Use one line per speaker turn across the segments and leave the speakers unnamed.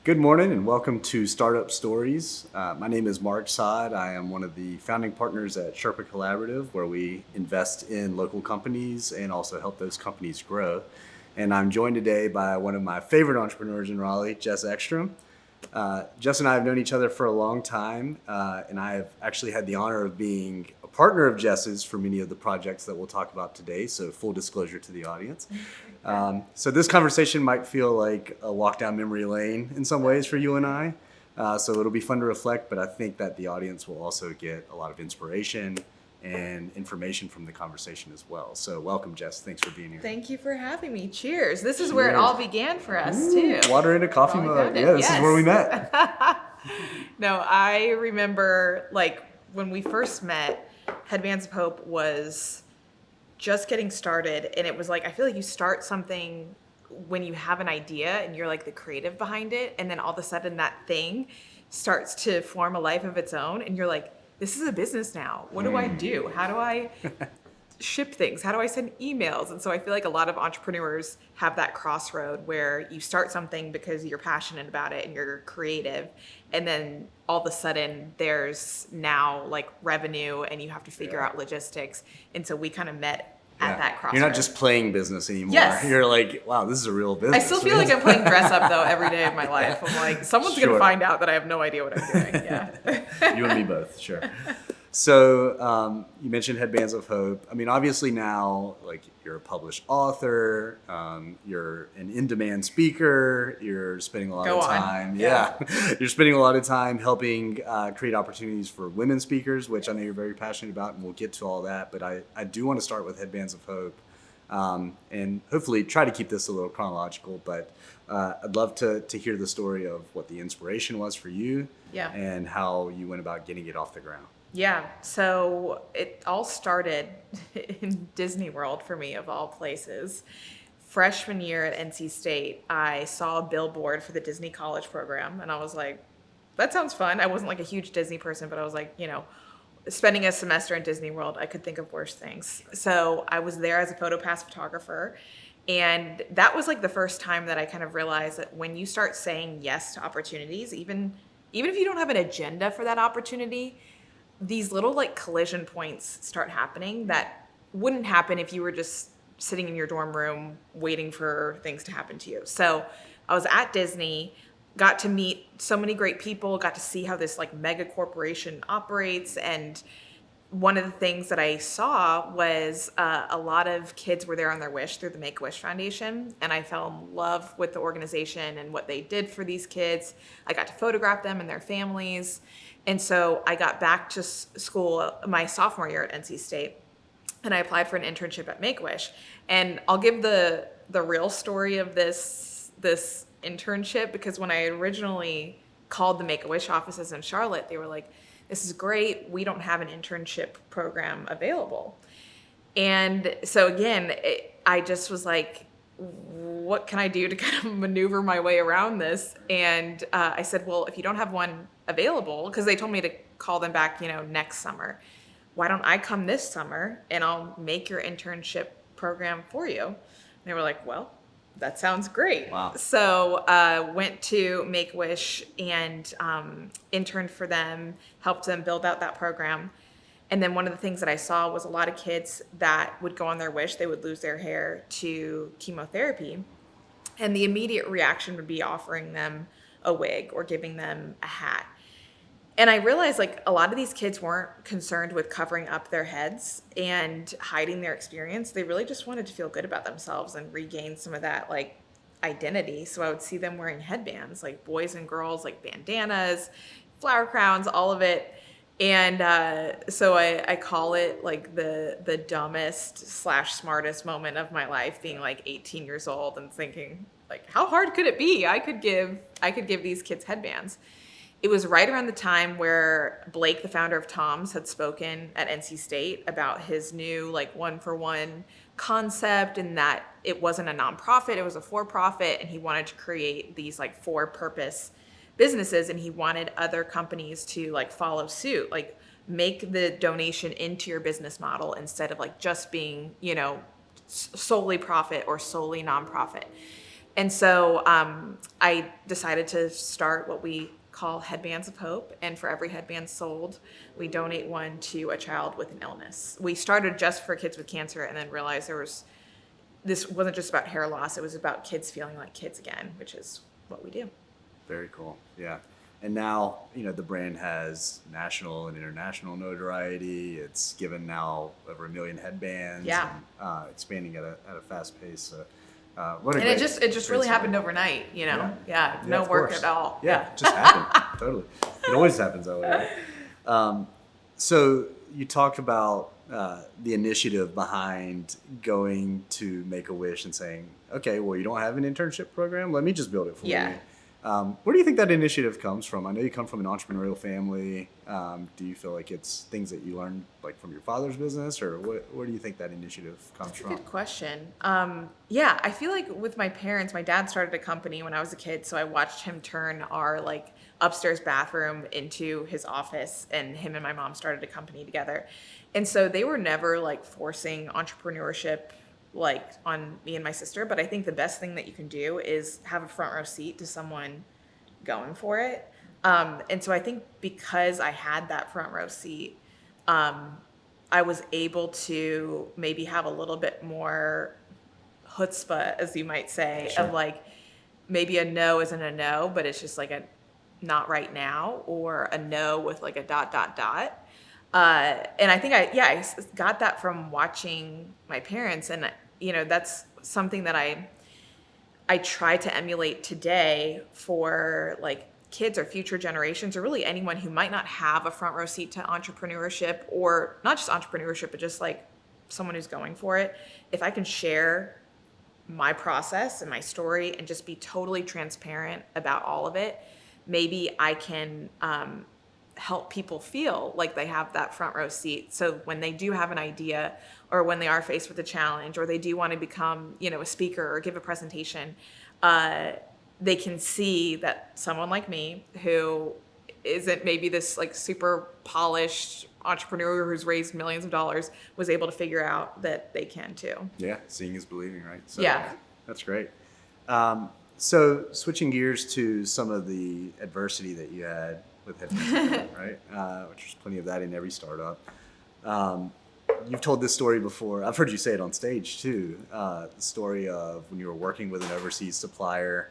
Good morning and welcome to Startup Stories. My name is Mark Saad. I am one of the founding partners at Sherpa Collaborative, where we invest in local companies and also help those companies grow. And I'm joined today by one of my favorite entrepreneurs in Raleigh, Jess Ekstrom. Jess and I have known each other for a long time, and I have actually had the honor of being a partner of Jess's for many of the projects that we'll talk about today, so full disclosure to the audience. So this conversation might feel like a walk down memory lane in some ways for you and I, so it'll be fun to reflect, but I think that the audience will also get a lot of inspiration and information from the conversation as well. So welcome, Jess. Thanks for being here.
Thank you for having me. Cheers. This is where it all began for us, too.
Water in a coffee mug. Yeah, this is where we met.
No, I remember when we first met, Headbands of Hope was just getting started. And it was I feel like you start something when you have an idea and you're the creative behind it. And then all of a sudden that thing starts to form a life of its own. And you're like, this is a business now. What do I do? How do I ship things? How do I send emails? And so I feel like a lot of entrepreneurs have that crossroad where you start something because you're passionate about it and you're creative. And then all of a sudden there's now revenue and you have to figure out logistics. And so we kind of met at that crossroad.
You're not just playing business anymore.
Yes.
You're like, wow, this is a real business.
I still feel like I'm playing dress up though every day of my life. I'm like, someone's going to find out that I have no idea what I'm doing. Yeah.
You and me both, sure. So you mentioned Headbands of Hope. I mean, obviously now, you're a published author, you're an in-demand speaker, you're spending a lot of time. Yeah. You're spending a lot of time helping create opportunities for women speakers, which I know you're very passionate about, and we'll get to all that. But I do want to start with Headbands of Hope, and hopefully try to keep this a little chronological. But I'd love to hear the story of what the inspiration was for you, and how you went about getting it off the ground.
Yeah, so it all started in Disney World for me, of all places. Freshman year at NC State, I saw a billboard for the Disney College program, and I was like, that sounds fun. I wasn't a huge Disney person, but I was like, spending a semester in Disney World, I could think of worse things. So I was there as a PhotoPass photographer, and that was the first time that I kind of realized that when you start saying yes to opportunities, even if you don't have an agenda for that opportunity, these little collision points start happening that wouldn't happen if you were just sitting in your dorm room waiting for things to happen to you. So I was at Disney, got to meet so many great people, got to see how this mega corporation operates. And one of the things that I saw was a lot of kids were there on their wish through the Make-A-Wish Foundation. And I fell in love with the organization and what they did for these kids. I got to photograph them and their families. And so I got back to school my sophomore year at NC State, and I applied for an internship at Make-A-Wish. And I'll give the real story of this internship, because when I originally called the Make-A-Wish offices in Charlotte, they were like, this is great, we don't have an internship program available. And so again, I just was like, what can I do to kind of maneuver my way around this? And I said, well, if you don't have one available, because they told me to call them back, next summer, why don't I come this summer and I'll make your internship program for you? And they were like, well, that sounds great.
Wow.
So went to Make-A-Wish and interned for them, helped them build out that program. And then one of the things that I saw was a lot of kids that would go on their wish, they would lose their hair to chemotherapy. And the immediate reaction would be offering them a wig or giving them a hat. And I realized a lot of these kids weren't concerned with covering up their heads and hiding their experience. They really just wanted to feel good about themselves and regain some of that identity. So I would see them wearing headbands, boys and girls, bandanas, flower crowns, all of it. And so I call it the dumbest / smartest moment of my life, being 18 years old and thinking how hard could it be? I could give these kids headbands. It was right around the time where Blake, the founder of Tom's, had spoken at NC State about his new one-for-one concept, and that it wasn't a nonprofit, it was a for-profit, and he wanted to create these for-purpose businesses, and he wanted other companies to follow suit, make the donation into your business model instead of just being, solely profit or solely nonprofit. And so I decided to start what we call Headbands of Hope. And for every headband sold, we donate one to a child with an illness. We started just for kids with cancer and then realized this wasn't just about hair loss. It was about kids feeling like kids again, which is what we do.
Very cool. Yeah. And now, the brand has national and international notoriety. It's given now over 1 million headbands.
Yeah.
And, expanding at a fast pace. So,
It just really happened overnight,
Yeah.
no
of
work
course.
at all.
Yeah, it just happened. Totally. It always happens that way. Right? So you talked about the initiative behind going to Make-A-Wish and saying, okay, well, you don't have an internship program. Let me just build it for
Yeah.
you. Where do you think that initiative comes from? I know you come from an entrepreneurial family. Do you feel like it's things that you learned like from your father's business, or where do you think that initiative comes from?
Good question. Yeah, I feel like with my parents, my dad started a company when I was a kid, so I watched him turn our like upstairs bathroom into his office, and him and my mom started a company together. And so they were never like forcing entrepreneurship like on me and my sister, but I think the best thing that you can do is have a front row seat to someone going for it. And so I think because I had that front row seat, I was able to maybe have a little bit more chutzpah, as you might say,
Sure.
of like maybe a no isn't a no, but it's just like a not right now, or a no with like a ... And I think I got that from watching my parents, and that's something that I try to emulate today for like kids or future generations, or really anyone who might not have a front row seat to entrepreneurship, or not just entrepreneurship, but just like someone who's going for it. If I can share my process and my story and just be totally transparent about all of it, maybe I can help people feel like they have that front row seat. So when they do have an idea, or when they are faced with a challenge, or they do want to become, a speaker or give a presentation, they can see that someone like me, who isn't maybe this like super polished entrepreneur who's raised millions of dollars, was able to figure out that they can too.
Yeah, seeing is believing, right? So,
Yeah.
That's great. So switching gears to some of the adversity that you had with Headbands, right? Which there's plenty of that in every startup. You've told this story before. I've heard you say it on stage too. The story of when you were working with an overseas supplier.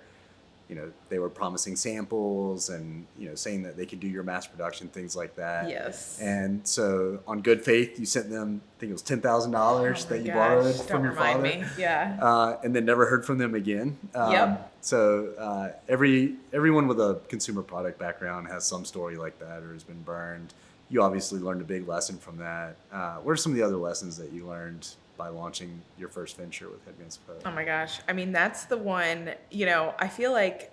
They were promising samples and, saying that they could do your mass production, things like that.
Yes.
And so on good faith, you sent them, I think it was $10,000 that you borrowed from your father.
Don't remind me. Yeah.
And then never heard from them again.
Yep.
So everyone with a consumer product background has some story like that, or has been burned. You obviously learned a big lesson from that. What are some of the other lessons that you learned by launching your first venture with Headbands of Hope?
Oh my gosh. I mean, that's the one, I feel like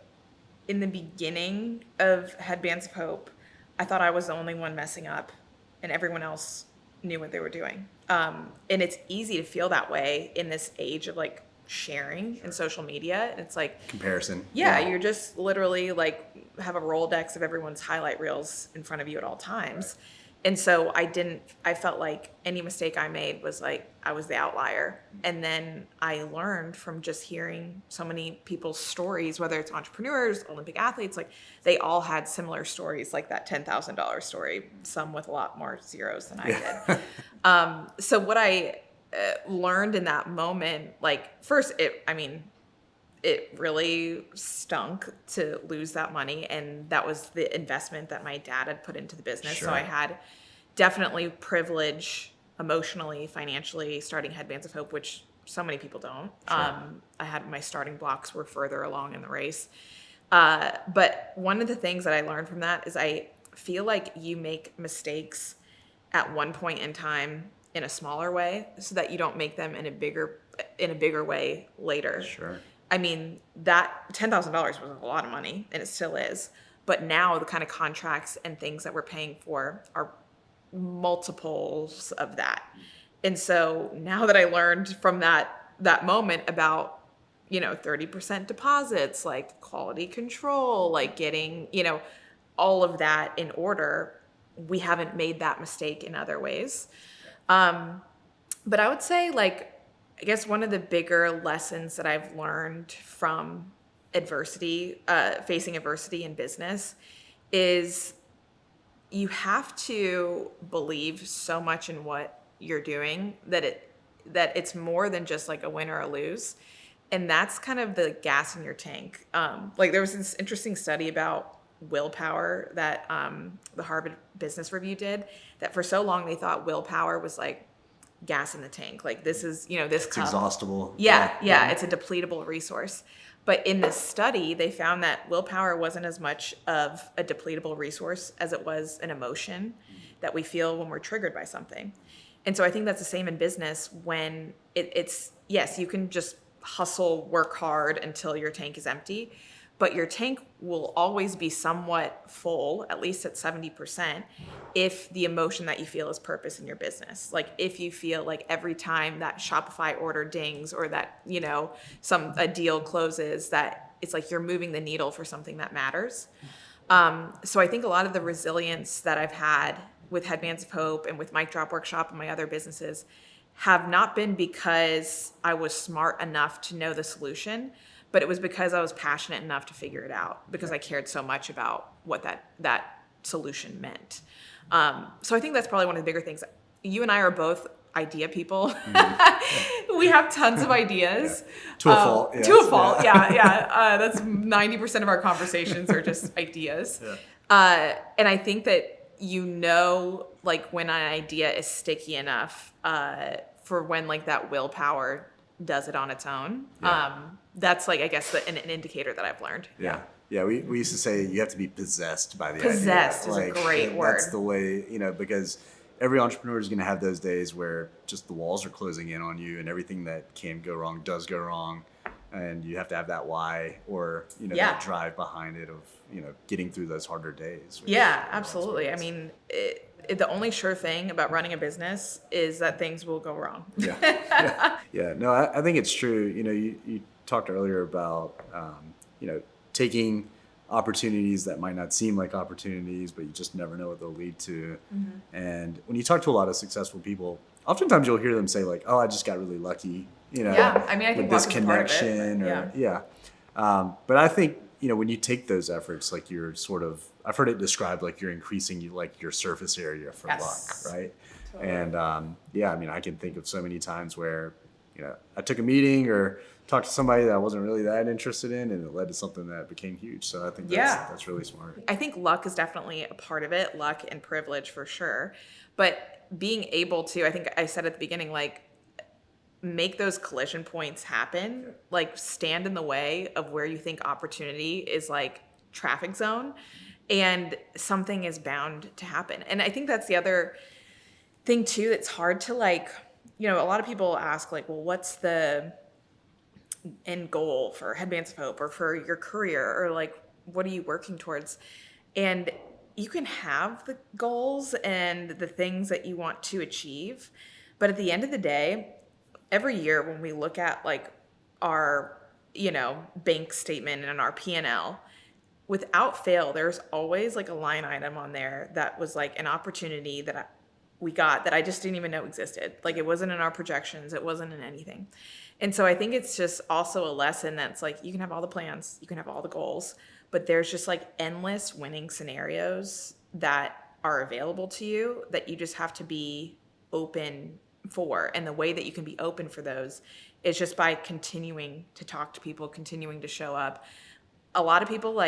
in the beginning of Headbands of Hope, I thought I was the only one messing up and everyone else knew what they were doing. And it's easy to feel that way in this age of like sharing and social media. And it's like
Comparison.
Yeah, you're just literally like have a Rolodex of everyone's highlight reels in front of you at all times.
Right.
And so I felt like any mistake I made was like I was the outlier. And then I learned from just hearing so many people's stories, whether it's entrepreneurs, Olympic athletes, like they all had similar stories, like that $10,000 story, some with a lot more zeros than I did. So what I learned in that moment, like first, it really stunk to lose that money. And that was the investment that my dad had put into the business.
Sure.
So I had definitely privilege emotionally, financially, starting Headbands of Hope, which so many people don't.
Sure.
I had my starting blocks were further along in the race. But one of the things that I learned from that is I feel like you make mistakes at one point in time in a smaller way so that you don't make them in a bigger way later.
Sure.
I mean, that $10,000 was a lot of money, and it still is. But now the kind of contracts and things that we're paying for are multiples of that. And so now that I learned from that moment about, 30% deposits, like quality control, like getting, all of that in order, we haven't made that mistake in other ways. But I would say like I guess one of the bigger lessons that I've learned from adversity, facing adversity in business, is you have to believe so much in what you're doing that it's more than just like a win or a lose. And that's kind of the gas in your tank. Like there was this interesting study about willpower that the Harvard Business Review did, that for so long they thought willpower was like gas in the tank. Like this is, this
It's
cup.
exhaustible.
Yeah, it's a depletable resource. But in this study, they found that willpower wasn't as much of a depletable resource as it was an emotion that we feel when we're triggered by something. And so I think that's the same in business when it's, yes, you can just hustle, work hard until your tank is empty, but your tank will always be somewhat full, at least at 70%, if the emotion that you feel is purpose in your business. Like if you feel like every time that Shopify order dings or that, a deal closes, that it's like you're moving the needle for something that matters. So I think a lot of the resilience that I've had with Headbands of Hope and with Mic Drop Workshop and my other businesses have not been because I was smart enough to know the solution, but it was because I was passionate enough to figure it out, because I cared so much about what that solution meant. So I think that's probably one of the bigger things. You and I are both idea people. We have tons of ideas.
Yeah. To a fault. Yes.
To a fault, yeah. That's 90% of our conversations are just ideas.
Yeah.
And I think that like when an idea is sticky enough for when like that willpower does it on its own.
Yeah.
That's like, I guess, an indicator that I've learned.
Yeah. Yeah, we used to say you have to be possessed by the
Possessed
idea.
is a great word.
That's the way, because every entrepreneur is going to have those days where just the walls are closing in on you and everything that can go wrong does go wrong. And you have to have that why or, that drive behind it of, getting through those harder days.
Yeah, absolutely. I mean, the only sure thing about running a business is that things will go wrong.
Yeah. No, I think it's true. You talked earlier about, taking opportunities that might not seem like opportunities, but you just never know what they'll lead to. Mm-hmm. And when you talk to a lot of successful people, oftentimes you'll hear them say like, "Oh, I just got really lucky,"
Yeah, I mean, I think
with this
connection,
But I think when you take those efforts, like you're sort of, I've heard it described like you're increasing like your surface area for luck, right? Totally. And I mean, I can think of so many times where I took a meeting or talked to somebody that I wasn't really that interested in, and it led to something that became huge. So I think that's really smart.
I think luck is definitely a part of it, luck and privilege for sure. But being able to, I think I said at the beginning, like make those collision points happen, like stand in the way of where you think opportunity is like traffic zone, and something is bound to happen. And I think that's the other thing too, that's hard to like, a lot of people ask like, well, what's the end goal for Headbands of Hope or for your career, or like, what are you working towards? And you can have the goals and the things that you want to achieve, but at the end of the day, every year when we look at like our, bank statement and our P&L, without fail, there's always like a line item on there that was like an opportunity that we got that I just didn't even know existed. Like it wasn't in our projections. It wasn't in anything. And so I think it's just also a lesson that's like, you can have all the plans, you can have all the goals, but there's just like endless winning scenarios that are available to you that you just have to be open for. And the way that you can be open for those is just by continuing to talk to people, continuing to show up. A lot of people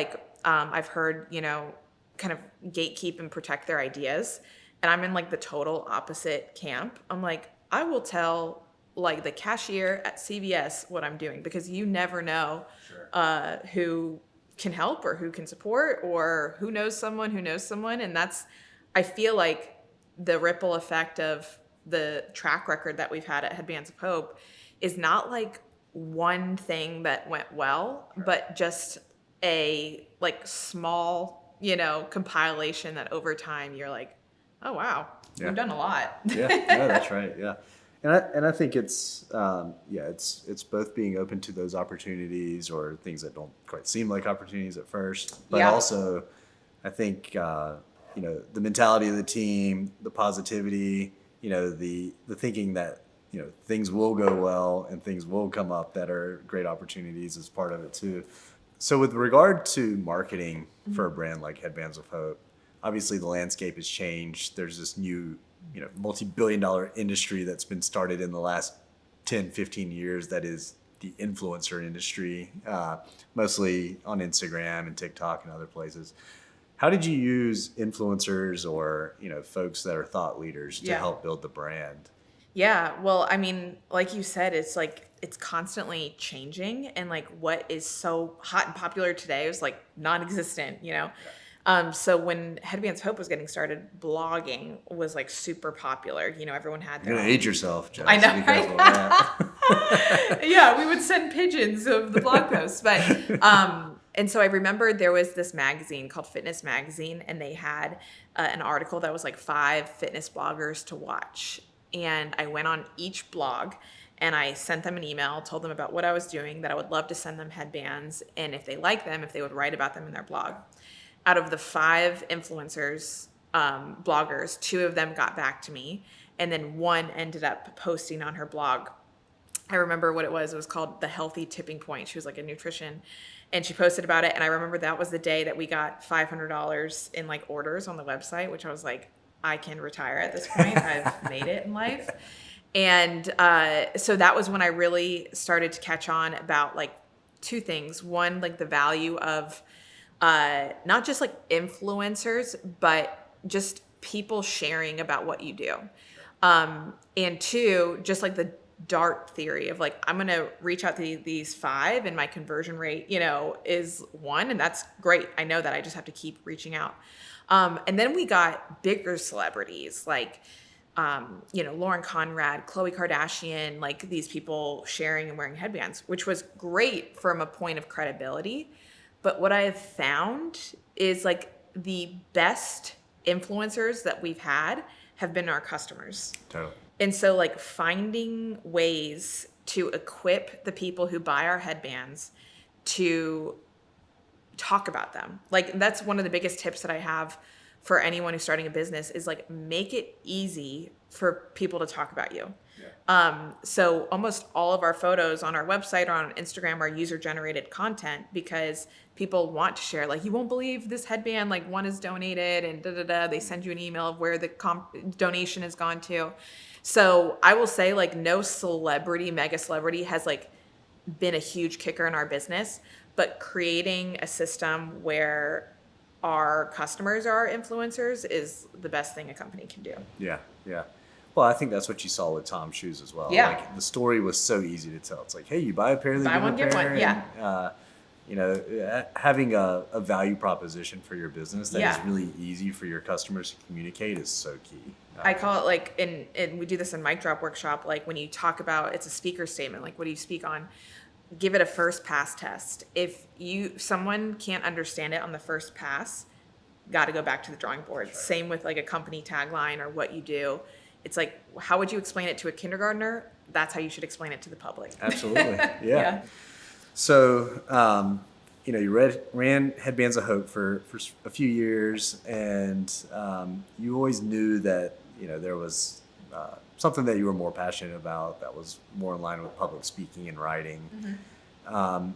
I've heard, kind of gatekeep and protect their ideas. And I'm in like the total opposite camp. I'm like, I will tell like the cashier at CVS what I'm doing, because you never know who can help or who can support or who knows someone. And that's, I feel like the ripple effect of the track record that we've had at Headbands of Hope is not like one thing that went well, but just a like small, compilation that over time you're like, oh wow, we've done a lot.
Yeah, that's right. Yeah. And I think it's it's both being open to those opportunities or things that don't quite seem like opportunities at first, but also I think the mentality of the team, the positivity, the thinking that things will go well and things will come up that are great opportunities as part of it too. So with regard to marketing for a brand like Headbands of Hope, obviously the landscape has changed. There's this new, multi-billion dollar industry that's been started in the last 10, 15 years that is the influencer industry, mostly on Instagram and TikTok and other places. How did you use influencers or, folks that are thought leaders to help build the brand?
Yeah, well, I mean, like you said, it's like it's constantly changing, and like what is so hot and popular today is like non-existent. So when Headbands Hope was getting started, blogging was like super popular. Everyone had
You're
their
gonna
own.
age yourself, Jess.
I know.
Be careful with that.
Yeah, we would send pigeons of the blog posts, but and so I remember there was this magazine called Fitness Magazine, and they had an article that was like 5 fitness bloggers to watch. And I went on each blog and I sent them an email, told them about what I was doing, that I would love to send them headbands, and if they like them, if they would write about them in their blog. Out of the 5 influencers, bloggers, 2 of them got back to me, and then 1 ended up posting on her blog. I remember what it was. It was called The Healthy Tipping Point. She was like a nutrition, and she posted about it. And I remember that was the day that we got $500 in like orders on the website, which I was like, I can retire at this point. I've made it in life. And so that was when I really started to catch on about like 2 things. One, like the value of not just like influencers, but just people sharing about what you do. And 2, just like the dart theory of like, I'm going to reach out to these 5 and my conversion rate, is 1. And that's great. I know that. I just have to keep reaching out. And then we got bigger celebrities like, Lauren Conrad, Khloe Kardashian, like these people sharing and wearing headbands, which was great from a point of credibility. But what I have found is like the best influencers that we've had have been our customers.
Totally.
And so like finding ways to equip the people who buy our headbands to talk about them. Like that's one of the biggest tips that I have for anyone who's starting a business is like make it easy for people to talk about you. So almost all of our photos on our website or on Instagram are user generated content because people want to share, like, you won't believe this headband, like 1 is donated and they send you an email of where the donation has gone to. So I will say like no celebrity, mega celebrity has like been a huge kicker in our business, but creating a system where our customers are influencers is the best thing a company can do.
Yeah, yeah. Well, I think that's what you saw with Tom's shoes as well.
Yeah.
Like the story was so easy to tell. It's like, hey, you buy a pair, they
Buy
give
one,
a
get
pair.
one. Yeah.
And, having a value proposition for your business that is
Yeah.
really easy for your customers to communicate is so key.
I call it like, and we do this in Mic Drop Workshop, like when you talk about, it's a speaker statement, like what do you speak on? Give it a first pass test. If someone can't understand it on the first pass, got to go back to the drawing board. Sure. Same with like a company tagline or what you do. It's like, how would you explain it to a kindergartner? That's how you should explain it to the public.
Absolutely. Yeah. So, you ran Headbands of Hope for a few years, and you always knew that, there was something that you were more passionate about that was more in line with public speaking and writing. Mm-hmm.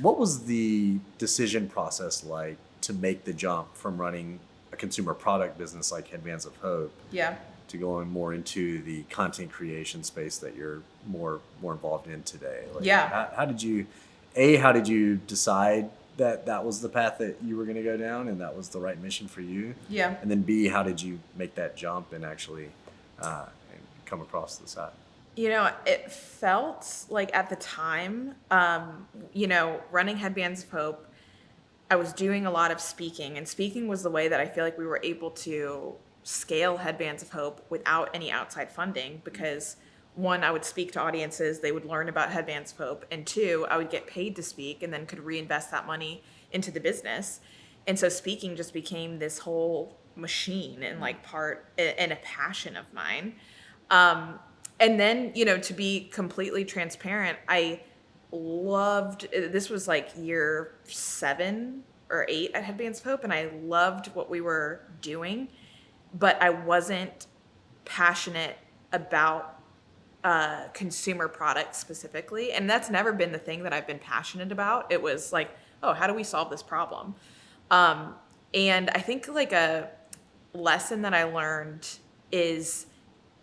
What was the decision process like to make the jump from running a consumer product business like Headbands of Hope to going more into the content creation space that you're more involved in today? Like, how did you decide that was the path that you were going to go down and that was the right mission for you?
Yeah.
And then B, how did you make that jump and actually come across the side?
It felt like at the time, running Headbands of Hope, I was doing a lot of speaking, and speaking was the way that I feel like we were able to scale Headbands of Hope without any outside funding because 1, I would speak to audiences, they would learn about Headbands of Hope, and 2, I would get paid to speak and then could reinvest that money into the business. And so speaking just became this whole machine and like part and a passion of mine. And then, to be completely transparent, I loved, this was like year 7 or 8 at Headbands of Hope, and I loved what we were doing, but I wasn't passionate about consumer products specifically. And that's never been the thing that I've been passionate about. It was like, oh, how do we solve this problem? And I think like a lesson that I learned is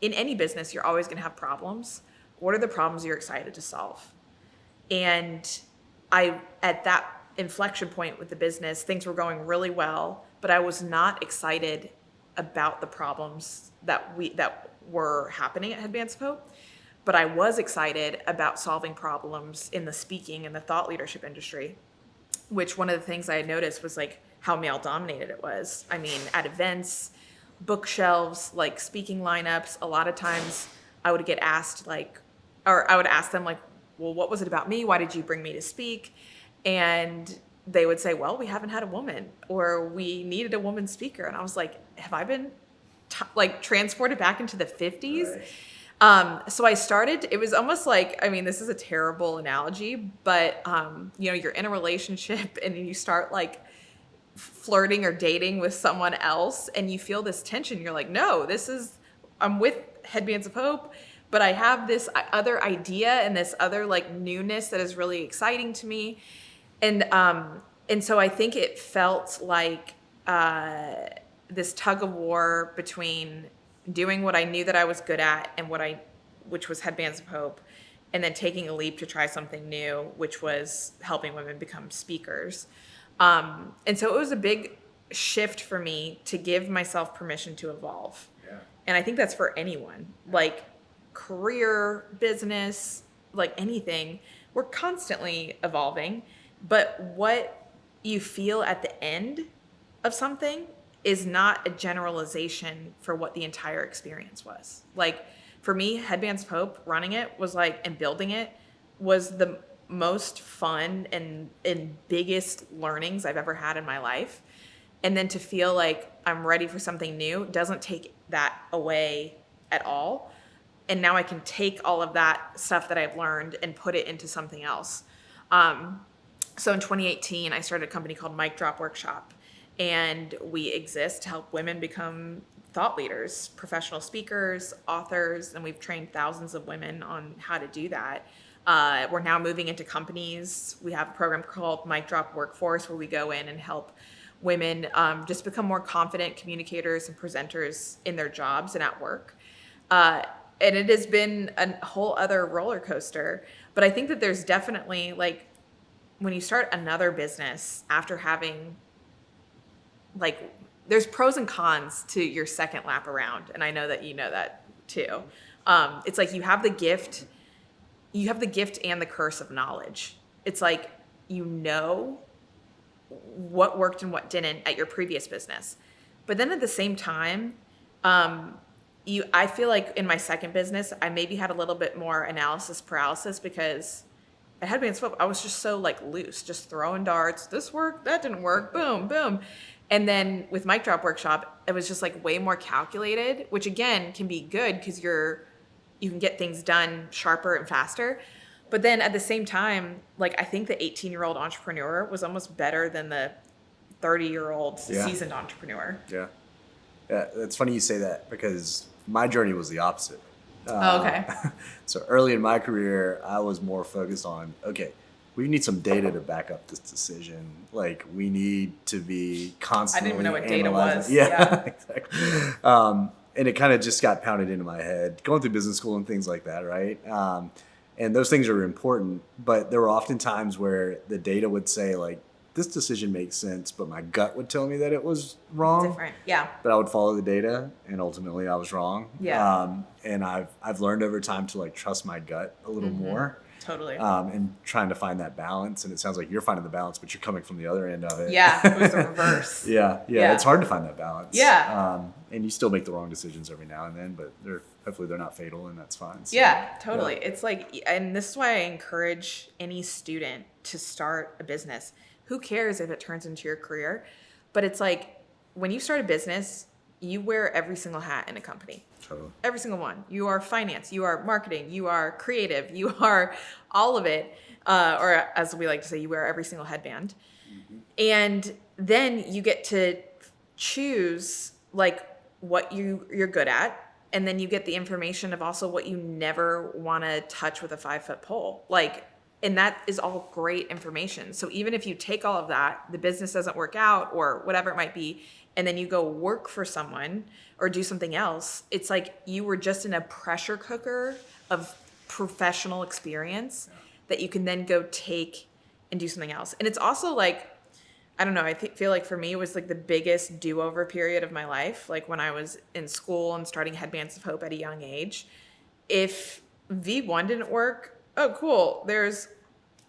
in any business, you're always going to have problems. What are the problems you're excited to solve? And at that inflection point with the business, things were going really well, but I was not excited about the problems that were happening at Headbands of Hope. But I was excited about solving problems in the speaking and the thought leadership industry, which one of the things I had noticed was like how male dominated it was. I mean, at events, bookshelves, like speaking lineups, a lot of times I would get asked I would ask them like, well, what was it about me? Why did you bring me to speak? And they would say, well, we haven't had a woman, or we needed a woman speaker. And I was like, have I been transported back into the 50s? Right. So I started, it was almost like, I mean, this is a terrible analogy, but, you're in a relationship and you start like flirting or dating with someone else and you feel this tension. You're like, no, I'm with Headbands of Hope, but I have this other idea and this other like newness that is really exciting to me. And so I think it felt like this tug of war between doing what I knew that I was good at and which was Headbands of Hope, and then taking a leap to try something new, which was helping women become speakers. And so it was a big shift for me to give myself permission to evolve. Yeah. And I think that's for anyone, like career, business, like anything, we're constantly evolving. But what you feel at the end of something is not a generalization for what the entire experience was. Like for me, Headbands of Hope, running it was like, and building it was the most fun and biggest learnings I've ever had in my life. And then to feel like I'm ready for something new doesn't take that away at all. And now I can take all of that stuff that I've learned and put it into something else. So in 2018, I started a company called Mic Drop Workshop, and we exist to help women become thought leaders, professional speakers, authors, and we've trained thousands of women on how to do that. We're now moving into companies. We have a program called Mic Drop Workforce where we go in and help women just become more confident communicators and presenters in their jobs and at work. And it has been a whole other roller coaster. But I think that there's definitely, like, when you start another business after having, like, there's pros and cons to your second lap around. And I know that you know that too. It's like you have the gift and the curse of knowledge. It's like, you know what worked and what didn't at your previous business. But then at the same time, I feel like in my second business, I maybe had a little bit more analysis paralysis because at Headbands of Hope, I was just so like loose, just throwing darts. This worked, that didn't work, boom, boom. And then with Mic Drop Workshop, it was just like way more calculated, which again can be good because you can get things done sharper and faster. But then at the same time, like I think the 18-year-old entrepreneur was almost better than the 30-year-old seasoned entrepreneur.
Yeah. Yeah, it's funny you say that because my journey was the opposite.
Okay.
So early in my career, I was more focused on, okay, we need some data to back up this decision. Like we need to be constantly
I didn't even know what
analyzing.
data was.
Yeah. Exactly. And it kind of just got pounded into my head, going through business school and things like that, right? And those things are important, but there were often times where the data would say like, this decision makes sense, but my gut would tell me that it was wrong.
Different, yeah.
But I would follow the data, and ultimately I was wrong.
Yeah.
And I've learned over time to like trust my gut a little more.
Totally.
And trying to find that balance. And it sounds like you're finding the balance, but you're coming from the other end of it.
Yeah, it was the reverse.
Yeah. It's hard to find that balance.
Yeah.
And you still make the wrong decisions every now and then, but hopefully they're not fatal, and that's fine. So,
yeah, totally. Yeah. It's like, and this is why I encourage any student to start a business. Who cares if it turns into your career? But it's like, when you start a business, you wear every single hat in a company.
Totally. Every
single one. You are finance, you are marketing, you are creative, you are all of it. Or as we like to say, you wear every single headband. Mm-hmm. And then you get to choose like what you're good at and then you get the information of also what you never want to touch with a 5-foot pole. Like, and that is all great information. So even if you take all of that, the business doesn't work out or whatever it might be, and then you go work for someone or do something else, it's like you were just in a pressure cooker of professional experience that you can then go take and do something else. And it's also like, I don't know, I feel like for me, it was like the biggest do-over period of my life. Like when I was in school and starting Headbands of Hope at a young age, if V1 didn't work, oh, cool, there's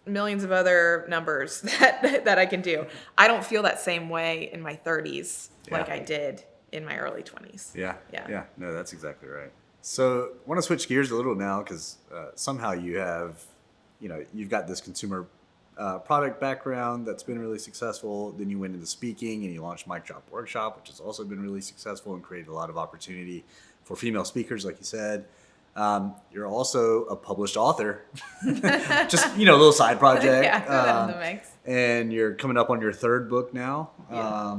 millions of other numbers that I can do. I don't feel that same way in my 30s like I did in my early 20s.
Yeah. No, that's exactly right. So I want to switch gears a little now because somehow you've got this consumer product background that's been really successful. Then you went into speaking and you launched Mic Drop Workshop, which has also been really successful and created a lot of opportunity for female speakers, like you said. You're also a published author, just, a little side project.
Yeah, in the mix.
And you're coming up on your third book now,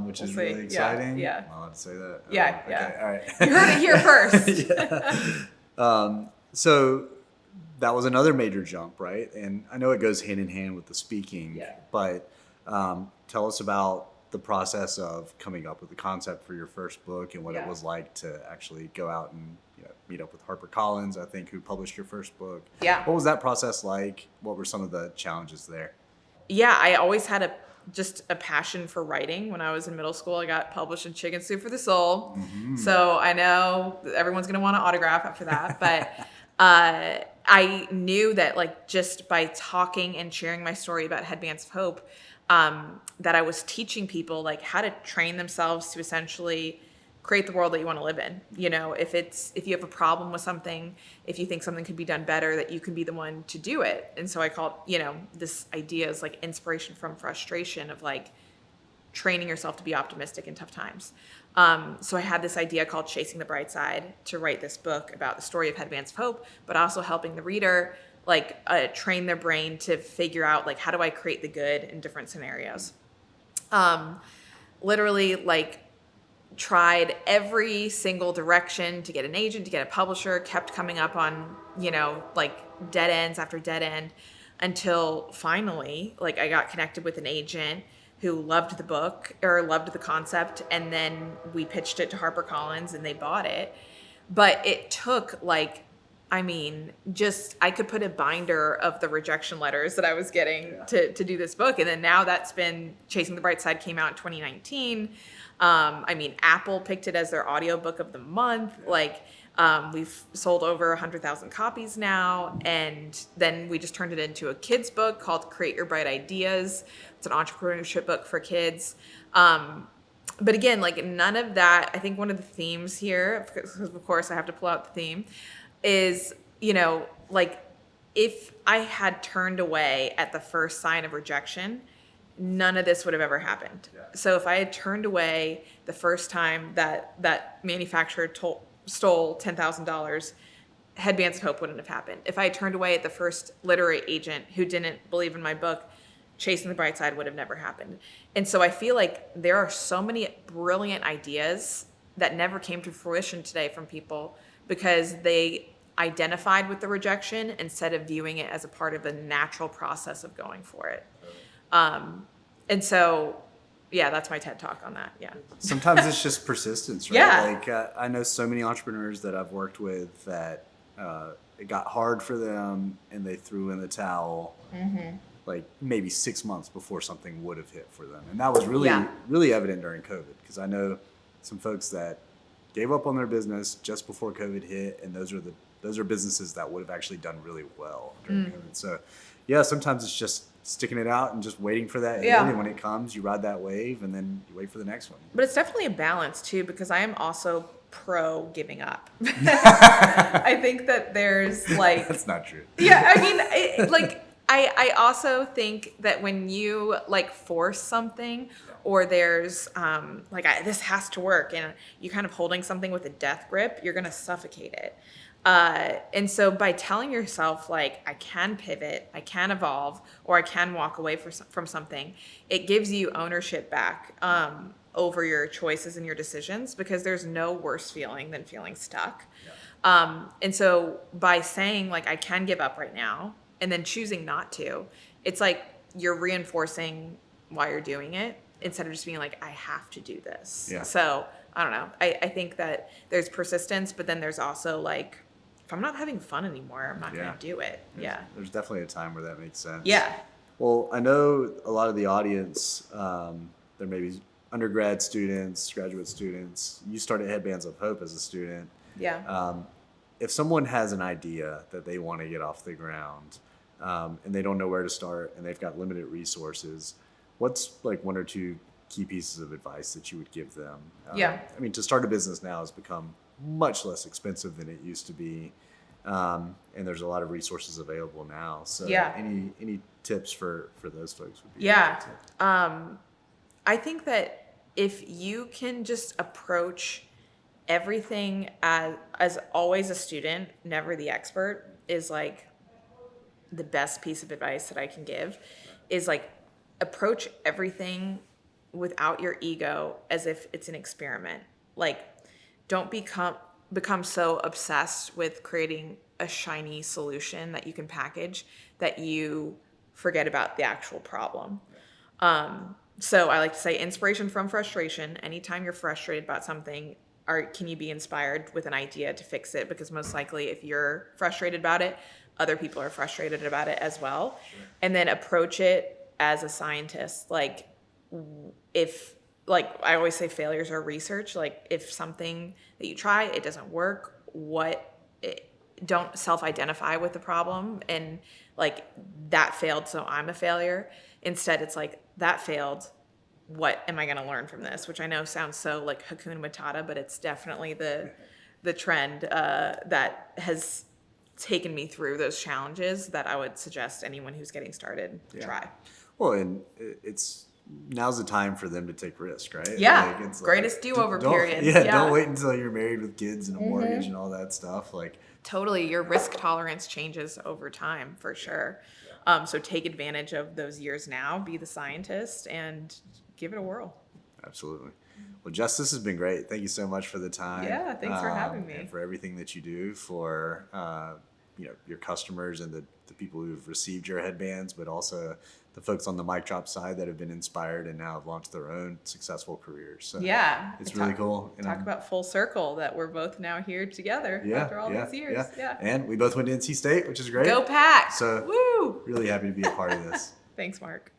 which is really exciting.
Yeah.
I'll have to say that.
Yeah.
Okay, all right.
You heard it here first.
So that was another major jump, right? And I know it goes hand in hand with the speaking, but tell us about the process of coming up with the concept for your first book and what it was like to actually go out and meet up with HarperCollins, I think, who published your first book.
Yeah.
What was that process like? What were some of the challenges there?
Yeah, I always had just a passion for writing. When I was in middle school, I got published in Chicken Soup for the Soul. Mm-hmm. So I know everyone's going to want to autograph after that. But I knew that like just by talking and sharing my story about Headbands of Hope, that I was teaching people like how to train themselves to essentially create the world that you want to live in. If you have a problem with something, if you think something could be done better, that you can be the one to do it. And so I call it, this idea is like inspiration from frustration of like training yourself to be optimistic in tough times. So I had this idea called Chasing the Bright Side to write this book about the story of Headbands of Hope, but also helping the reader like train their brain to figure out like, how do I create the good in different scenarios? Literally like tried every single direction to get an agent, to get a publisher, kept coming up on, like dead ends after dead end until finally, like I got connected with an agent who loved the book or loved the concept. And then we pitched it to HarperCollins and they bought it. But it took I could put a binder of the rejection letters that I was getting to do this book. And then now that's been Chasing the Bright Side came out in 2019. Apple picked it as their audiobook of the month. We've sold over 100,000 copies now. And then we just turned it into a kid's book called Create Your Bright Ideas. It's an entrepreneurship book for kids. But again, like none of that, I think one of the themes here, because of course I have to pull out the theme, is, if I had turned away at the first sign of rejection, none of this would have ever happened. Yeah. So if I had turned away the first time that manufacturer stole $10,000, Headbands of Hope wouldn't have happened. If I had turned away at the first literary agent who didn't believe in my book, Chasing the Bright Side would have never happened. And so I feel like there are so many brilliant ideas that never came to fruition today from people because they identified with the rejection instead of viewing it as a part of the natural process of going for it. And so, that's my TED Talk on that. Yeah.
Sometimes it's just persistence, right?
Yeah.
I know so many entrepreneurs that I've worked with that it got hard for them and they threw in the towel. Mm-hmm. Like maybe 6 months before something would have hit for them. And that was really evident during COVID because I know some folks that gave up on their business just before COVID hit, and those are businesses that would have actually done really well during COVID. So sometimes it's just sticking it out and just waiting for that hit, and when it comes, you ride that wave and then you wait for the next one. But
it's definitely a balance too, because I am also pro giving up. I think that there's like...
That's not true.
Yeah, I also think that when you force something or there's this has to work and you're kind of holding something with a death grip, you're going to suffocate it. And so by telling yourself I can pivot, I can evolve, or I can walk away from something, it gives you ownership back. over your choices and your decisions, because there's no worse feeling than feeling stuck. And so by saying like, I can give up right now, and then choosing not to, it's like you're reinforcing why you're doing it instead of just being like, I have to do this.
Yeah.
So I don't know. I think that there's persistence, but then there's also like, if I'm not having fun anymore, I'm not going to do it.
There's definitely a time where that makes sense.
Yeah.
Well, I know a lot of the audience, there may be undergrad students, graduate students. You started Headbands of Hope as a student.
Yeah.
If someone has an idea that they want to get off the ground, and they don't know where to start, and they've got limited resources, what's like one or two key pieces of advice that you would give them? I mean, to start a business now has become much less expensive than it used to be, and there's a lot of resources available now. So, any tips for those folks would be
I think that if you can just approach everything as always a student, never the expert, is like the best piece of advice that I can give. Is like approach everything without your ego as if it's an experiment. Like, don't become so obsessed with creating a shiny solution that you can package that you forget about the actual problem. So I like to say inspiration from frustration. Anytime you're frustrated about something, can you be inspired with an idea to fix it? Because most likely if you're frustrated about it, other people are frustrated about it as well. Sure. And then approach it as a scientist. Like, I always say failures are research. Like, if something that you try, it doesn't work, don't self-identify with the problem and like, that failed, so I'm a failure. Instead, it's like, that failed, what am I going to learn from this? Which I know sounds so like Hakuna Matata, but it's definitely the trend that has taken me through those challenges that I would suggest anyone who's getting started try.
Well, and now's the time for them to take risk, right?
Yeah.
Like, it's
greatest do-over period.
Don't wait until you're married with kids and a mortgage and all that stuff. Like,
totally, your risk tolerance changes over time for sure. So take advantage of those years now, be the scientist, and give it a whirl.
Absolutely. Well, Jess, this has been great. Thank you so much for the time.
Yeah, thanks for having me.
And for everything that you do for your customers and the people who've received your headbands, but also the folks on the mic drop side that have been inspired and now have launched their own successful careers. So it's really cool. And
talk about full circle that we're both now here together after all these years. Yeah.
And we both went to NC State, which is great.
Go Pack!
So
woo!
Really happy to be a part of this.
Thanks, Mark.